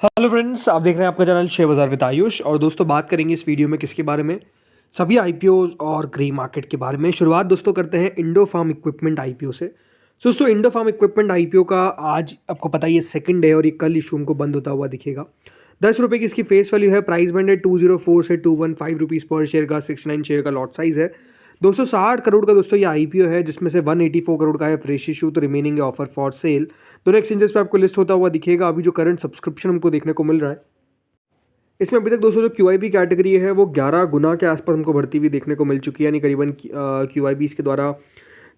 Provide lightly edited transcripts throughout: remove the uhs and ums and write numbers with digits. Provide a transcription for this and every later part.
Hello friends, आप देख रहे हैं आपका चैनल शेयर बाजार विद आयुष। और दोस्तों बात करेंगे इस वीडियो में किसके बारे में? सभी आईपीओ और ग्रे मार्केट के बारे में। शुरुआत दोस्तों करते हैं इंडो फार्म इक्विपमेंट आईपीओ से। दोस्तों इंडो फार्म इक्विपमेंट आईपीओ का आज आपको पता ही है सेकंड है और ये कल इशू हमको बंद होता हुआ दिखेगा। 10 रुपये की इसकी फेस वैल्यू है। प्राइस बैंड है 204 से 215 रुपीज़ पर शेयर का। 69 शेयर का लॉट साइज है। 260 करोड़ का दोस्तों ये आईपीओ है, जिसमें से 184 करोड़ का है फ्रेश इशू, तो रिमेनिंग है ऑफर फॉर सेल। दोनों एक्सचेंजेस पे आपको लिस्ट होता हुआ दिखेगा। अभी जो करंट सब्सक्रिप्शन हमको देखने को मिल रहा है, इसमें अभी तक दोस्तों जो क्यूआईबी कैटेगरी है वो 11 गुना के आसपास हमको बढ़ती हुई देखने को मिल चुकी है। यानी करीबन क्यूआईबी इसके द्वारा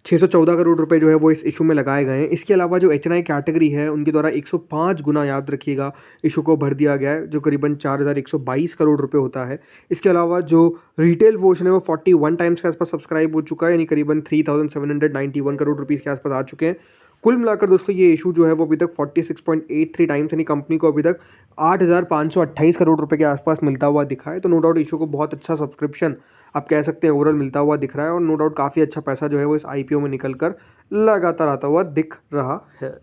614 करोड़ रुपए जो है वो इस इशू में लगाए गए हैं। इसके अलावा जो एचएनआई कैटेगरी है उनके द्वारा 105 गुना, याद रखिएगा, इशू को भर दिया गया है, जो करीबन 4122 करोड़ रुपए होता है। इसके अलावा जो रिटेल पोर्शन है वो 41 टाइम्स के आसपास सब्सक्राइब हो चुका है, यानी करीबन 3791 करोड़ रुपीज़ के आसपास आ चुके हैं। कुल मिलाकर दोस्तों ये इशू जो है वो अभी तक 46.83 टाइम्स, यानी कंपनी को अभी तक 8528 करोड़ रुपए के आसपास मिलता हुआ दिखा है। तो नो डाउट इशू को बहुत अच्छा सब्सक्रिप्शन आप कह सकते हैं ओवरऑल मिलता हुआ दिख रहा है, और नो डाउट काफ़ी अच्छा पैसा जो है वो इस आईपीओ में निकल कर लगातार आता हुआ दिख रहा है।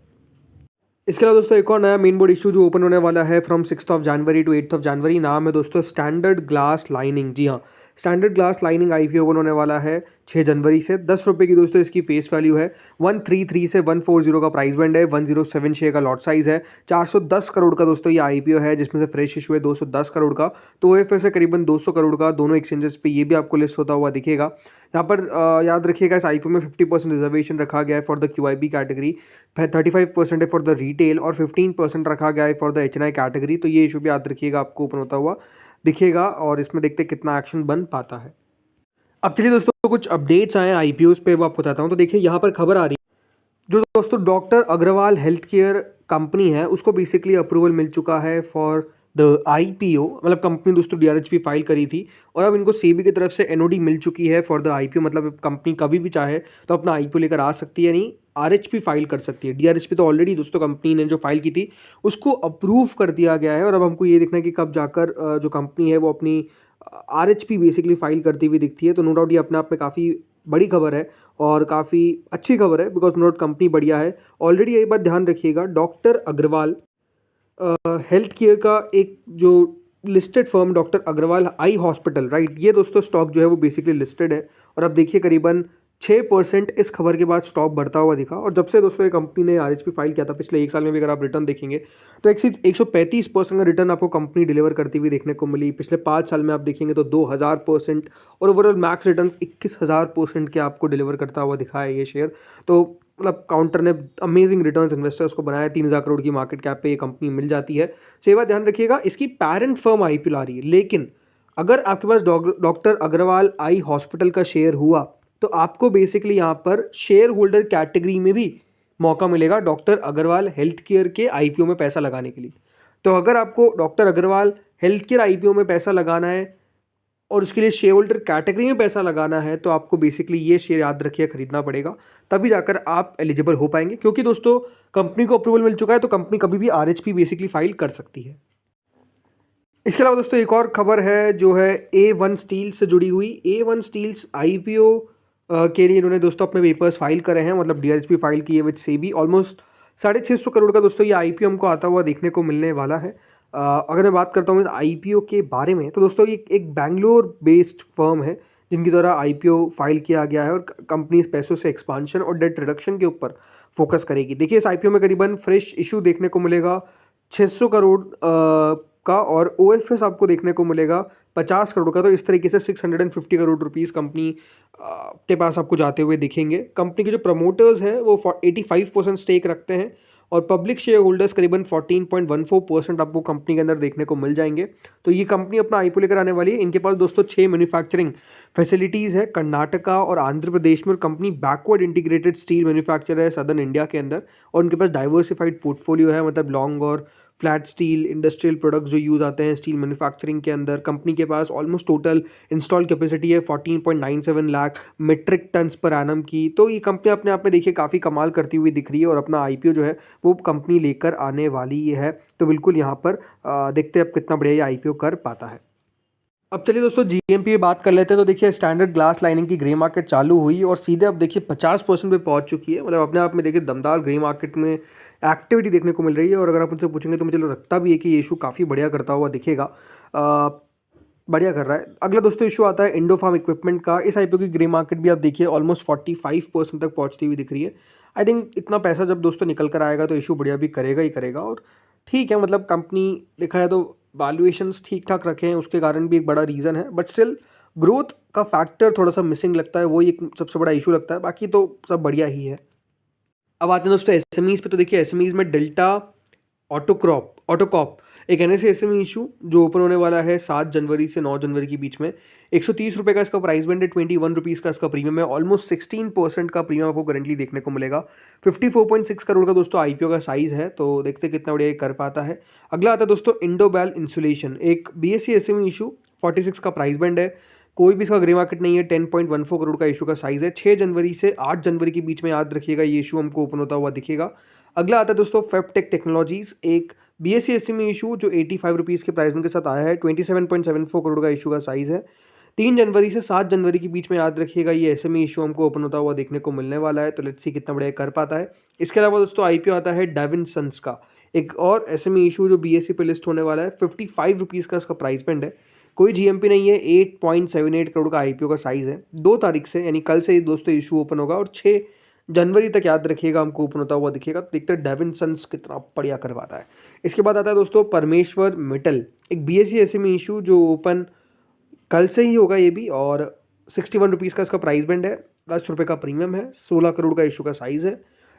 इसके अलावा दोस्तों एक और नया मेन बोर्ड इशू जो ओपन होने वाला है फ्रॉम 6 जनवरी टू 8 जनवरी। नाम है दोस्तों स्टैंडर्ड ग्लास लाइनिंग। जी हाँ, standard glass lining IPO open होने वाला है 6 जनवरी से। 10 रुपये की दोस्तों इसकी फेस वैल्यू है। 133 से 140 का प्राइस बैंड है। 107 शेयर का लॉट साइज है। 410 करोड़ का दोस्तों ये आईपीओ है, जिसमें से फ्रेश इशू है 210 करोड़ का। तो ओएफएस है करीबन 200 करोड़ का। दोनों एक्सचेंजेस पे ये भी आपको लिस्ट होता हुआ दिखेगा। यहाँ पर याद रखिएगा इस आईपीओ में 50% रिजर्वेशन रखा गया है फॉर द क्यूआईबी कैटेगरी, 35% है फॉर द रिटेल और 15% रखा गया है फॉर द एचएनआई कैटेगरी। तो ये इशू भी याद रखिएगा, आपको ओपन होता हुआ दिखेगा, और इसमें देखते हैं कितना एक्शन बन पाता है। अब चलिए दोस्तों कुछ अपडेट्स आए आईपीओ पे, वो आपको बताता हूँ। तो देखिए यहाँ पर खबर आ रही है, जो दोस्तों doctor Agarwal health care company है उसको बेसिकली अप्रूवल मिल चुका है फॉर द आईपीओ। मतलब कंपनी दोस्तों डीआरएचपी फाइल करी थी और अब इनको सेबी की तरफ से एनओडी मिल चुकी है फॉर द आईपीओ। मतलब कंपनी कभी भी चाहे तो अपना आईपीओ लेकर आ सकती है, नहीं आरएचपी फाइल कर सकती है। डीआरएचपी तो ऑलरेडी दोस्तों कंपनी ने जो फाइल की थी उसको अप्रूव कर दिया गया है, और अब हमको ये देखना है कि कब जाकर जो कंपनी है वो अपनी आरएचपी बेसिकली फाइल करती हुई दिखती है। तो नो डाउट ये अपने आप में काफ़ी बड़ी खबर है और काफ़ी अच्छी खबर है, बिकॉज नो डाउट कंपनी बढ़िया है। ऑलरेडी ये बात ध्यान रखिएगा, डॉक्टर अग्रवाल हेल्थ केयर का एक जो listed firm doctor Agarwal eye hospital, right, ये दोस्तों स्टॉक जो है वो बेसिकली लिस्टेड है। और अब देखिए करीबन 6% इस खबर के बाद स्टॉक बढ़ता हुआ दिखा। और जब से दोस्तों ये कंपनी ने आरएचपी फाइल किया था पिछले एक साल में भी अगर आप रिटर्न देखेंगे तो 135% का रिटर्न आपको कंपनी डिलीवर करती हुई देखने को मिली। पिछले 5 साल में आप देखेंगे तो 2000%, और ओवरऑल मैक्स रिटर्न 21000% के आपको डिलीवर करता हुआ दिखा है ये शेयर। तो मतलब काउंटर ने अमेजिंग रिटर्न्स इन्वेस्टर्स को बनाया। 3000 करोड़ की मार्केट कैप पे ये कंपनी मिल जाती है। तो ये बात ध्यान रखिएगा, इसकी पेरेंट फर्म आईपीओ ला रही है, लेकिन अगर आपके पास डॉक्टर अग्रवाल आई हॉस्पिटल का शेयर हुआ तो आपको बेसिकली यहाँ पर शेयर होल्डर कैटेगरी में भी मौका मिलेगा डॉक्टर अग्रवाल हेल्थ केयर के आईपीओ में पैसा लगाने के लिए। तो अगर आपको doctor Agarwal health care IPO में पैसा लगाना है और उसके लिए शेयर होल्डर कैटेगरी में पैसा लगाना है, तो आपको बेसिकली ये शेयर याद रखिए खरीदना पड़ेगा, तभी जाकर आप एलिजिबल हो पाएंगे। क्योंकि दोस्तों कंपनी को अप्रूवल मिल चुका है तो कंपनी कभी भी आरएचपी बेसिकली फाइल कर सकती है। इसके अलावा दोस्तों एक और खबर है जो है A1 स्टील से जुड़ी हुई। A1 स्टील्स आईपीओ के लिए इन्होंने दोस्तों अपने पेपर्स फाइल करे हैं, मतलब डीआरएचपी फाइल की है विद सेबी। ऑलमोस्ट 650 करोड़ का दोस्तों ये आईपीओ हमको आता हुआ देखने को मिलने वाला है। अगर मैं बात करता हूँ इस आईपीओ के बारे में, तो दोस्तों ये एक बैंगलोर बेस्ड फर्म है जिनके द्वारा आईपीओ फाइल किया गया है, और कंपनी इस पैसों से एक्सपांशन और डेट रिडक्शन के ऊपर फोकस करेगी। देखिए इस आईपीओ में करीबन फ्रेश इशू देखने को मिलेगा 600 करोड़ का, और ओएफएस आपको देखने को मिलेगा 50 करोड़ का। तो इस तरीके से 650 करोड़ रुपीस कंपनी के पास आपको जाते हुए दिखेंगे। कंपनी के जो प्रमोटर्स हैं वो 85% स्टेक रखते हैं, और पब्लिक शेयर होल्डर्स करीबन 14.14% आपको कंपनी के अंदर देखने को मिल जाएंगे। तो ये कंपनी अपना आईपीओ लेकर आने वाली है। इनके पास दोस्तों 6 मैन्युफैक्चरिंग फैसिलिटीज़ है कर्नाटका और आंध्र प्रदेश में, और company backward integrated steel manufacturer है सदर्न इंडिया के अंदर। और उनके पास डाइवर्सिफाइड पोर्टफोलियो है, मतलब लॉन्ग और फ्लैट स्टील इंडस्ट्रियल प्रोडक्ट्स जो यूज़ आते हैं स्टील मैन्युफैक्चरिंग के अंदर। कंपनी के पास ऑलमोस्ट टोटल इंस्टॉल कैपेसिटी है 14.97 lakh metric tons per annum की। तो ये कंपनी अपने आप में देखिए काफ़ी कमाल करती हुई दिख रही है, और अपना आईपीओ जो है वो कंपनी लेकर आने वाली है। तो बिल्कुल यहाँ पर देखते हैं अब कितना बढ़िया ये आईपीओ कर पाता है। अब चलिए दोस्तों जीएमपी की बात कर लेते हैं। तो देखिए स्टैंडर्ड ग्लास लाइनिंग की ग्रे मार्केट चालू हुई और सीधे अब देखिए 50% पे पहुंच चुकी है। मतलब अपने आप में देखिए दमदार ग्रे मार्केट में एक्टिविटी देखने को मिल रही है। और अगर आप मुझसे पूछेंगे तो मुझे लगता भी है कि ये इशू काफ़ी बढ़िया करता हुआ दिखेगा। बढ़िया कर रहा है। अगला दोस्तों इशू आता है इंडो फार्म इक्विपमेंट का। इस आईपीओ की ग्रे मार्केट भी आप देखिए ऑलमोस्ट 45% तक पहुंचती हुई दिख रही है। आई थिंक इतना पैसा जब दोस्तों निकल कर आएगा तो इशू बढ़िया भी करेगा ही करेगा। और ठीक है, मतलब कंपनी देखा जाए तो वैल्यूएशंस ठीक ठाक रखे हैं, उसके कारण भी एक बड़ा रीज़न है। बट स्टिल ग्रोथ का फैक्टर थोड़ा सा मिसिंग लगता है, वही एक सबसे बड़ा इशू लगता है। बाकी तो सब बढ़िया ही है। अब आते हैं दोस्तों एसएमईज पे। तो देखिए एसएमईज में डेल्टा ऑटोकॉप एक ऐसे एसएमई इशू जो ओपन होने वाला है 7 जनवरी से 9 जनवरी के बीच में। 130 रुपये का इसका प्राइस बैंड है, 21 रुपीज़ का इसका प्रीमियम है। ऑलमोस्ट 16% का प्रीमियम आपको करंटली देखने को मिलेगा। 54.6 करोड़ का दोस्तों आईपीओ का साइज़ है, तो देखते कितना बढ़िया ये कर पाता है। अगला आता है दोस्तों इंडोबैल इंसुलेशन, एक बीएससी एसएमई इशू। 46 का प्राइस बैंड है, कोई भी इसका ग्रे मार्केट नहीं है। 10.14 करोड़ का इशू का साइज़ है। 6 जनवरी से 8 जनवरी के बीच में याद रखिएगा ये इशू हमको ओपन होता हुआ दिखेगा। अगला आता है दोस्तों फेपटेक टेक्नोलॉजीज, एक बीएससी एसएमई इशू जो 85 रुपीज़ के प्राइस के साथ आया है। 27.74 करोड़ का इशू का साइज़ है। 3 जनवरी से 7 जनवरी के बीच में याद रखिएगा ये एसएमई इशू हमको ओपन होता हुआ देखने को मिलने वाला है। तो लेट्स सी कितना बढ़िया कर पाता है। इसके अलावा दोस्तों आईपीओ आता है डेविनसन्स का, एक और एसएमई इशू जो बीएससी पे लिस्ट होने वाला है। 55 रुपीज़ का इसका प्राइस बैंड है, कोई जीएमपी नहीं है। 8.78 करोड़ का आईपीओ का साइज़ है। 2 तारीख से यानी कल से ही दोस्तों इशू ओपन होगा और 6 जनवरी तक याद रखिएगा हमको ओपन होता हुआ दिखेगा। तो देखते हैं डेविनसन्स कितना बढ़िया करवाता है। इसके बाद आता है दोस्तों परमेश्वर मेटल, एक बीएससी एसएमई इशू जो ओपन कल से ही होगा ये भी। और 61 रुपीज़ का इसका प्राइस बैंड है, 10 रुपये का प्रीमियम है। 16 करोड़ का इशू का साइज़ है।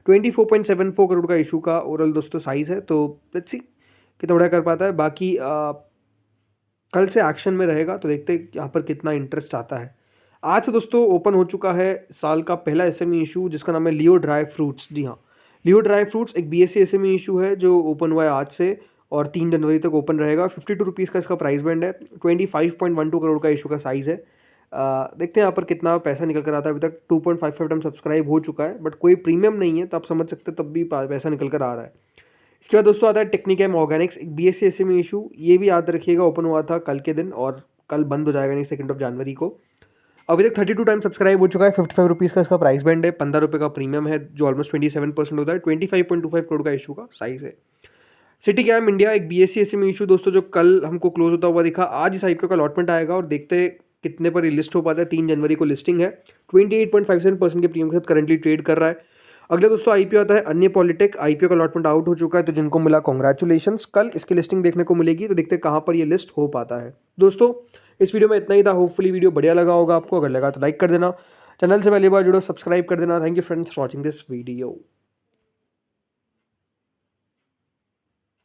24.74 करोड़ का इशू का ओवरऑल दोस्तों साइज़ है। तो लेट्स सी कितना बढ़िया कर पाता है। बाकी कल से एक्शन में रहेगा, तो देखते हैं यहाँ पर कितना इंटरेस्ट आता है। आज से दोस्तों ओपन हो चुका है साल का पहला एसएमई इशू जिसका नाम है लियो ड्राई फ्रूट्स। जी हाँ, लियो ड्राई फ्रूट्स एक बीएससी एसएमई इशू है जो ओपन हुआ है आज से और 3 जनवरी तक ओपन रहेगा। 52 रुपीज़ का इसका प्राइस बैंड है। 25.12 करोड़ का इशू का साइज़ है। देखते हैं यहाँ पर कितना पैसा निकल कर आता है। अभी तक 2.55 टाइम सब्सक्राइब हो चुका है, बट कोई प्रीमियम नहीं है, तो आप समझ सकते तब भी पैसा निकल कर आ रहा है। इसके बाद दोस्तों आता है टेक्निकम ऑर्गेनिक्स, एक बीएससी एसएमई इशू। ये भी याद रखिएगा ओपन हुआ था कल के दिन और कल बंद हो जाएगा नहीं 2 जनवरी को। अभी तक 32 टाइम सब्सक्राइब हो चुका है। 55 रुपीज़ का इसका प्राइस बैंड है। 15 रुपये का प्रीमियम है जो ऑलमोस्ट 27% होता है। 25.25 करोड़ का इशू का साइज़ है। सिटी कैम इंडिया, एक बीएससी एसएमई इशू दोस्तों जो कल हमको क्लोज होता हुआ दिखा। आज इस आईपीओ का अलॉटमेंट आएगा और देखते हैं कितने पर लिस्ट हो पाता है। 3 जनवरी को लिस्टिंग है। 28.57% के प्रीमियम के साथ करंटली ट्रेड कर रहा है। अगला दोस्तों आईपीओ आता है अन्य पॉलिटेक। आईपीओ का अलॉटमेंट आउट हो चुका है, तो जिनको मिला कॉन्ग्रेचुलेशंस। कल इसकी लिस्टिंग देखने को मिलेगी, तो देखते हैं कहाँ पर ये लिस्ट हो पाता है। दोस्तों इस वीडियो में इतना ही था। होपफुली वीडियो बढ़िया लगा होगा आपको। अगर लगा तो लाइक कर देना, चैनल से पहली बार जुड़ो सब्सक्राइब कर देना। Thank you friends for watching this video.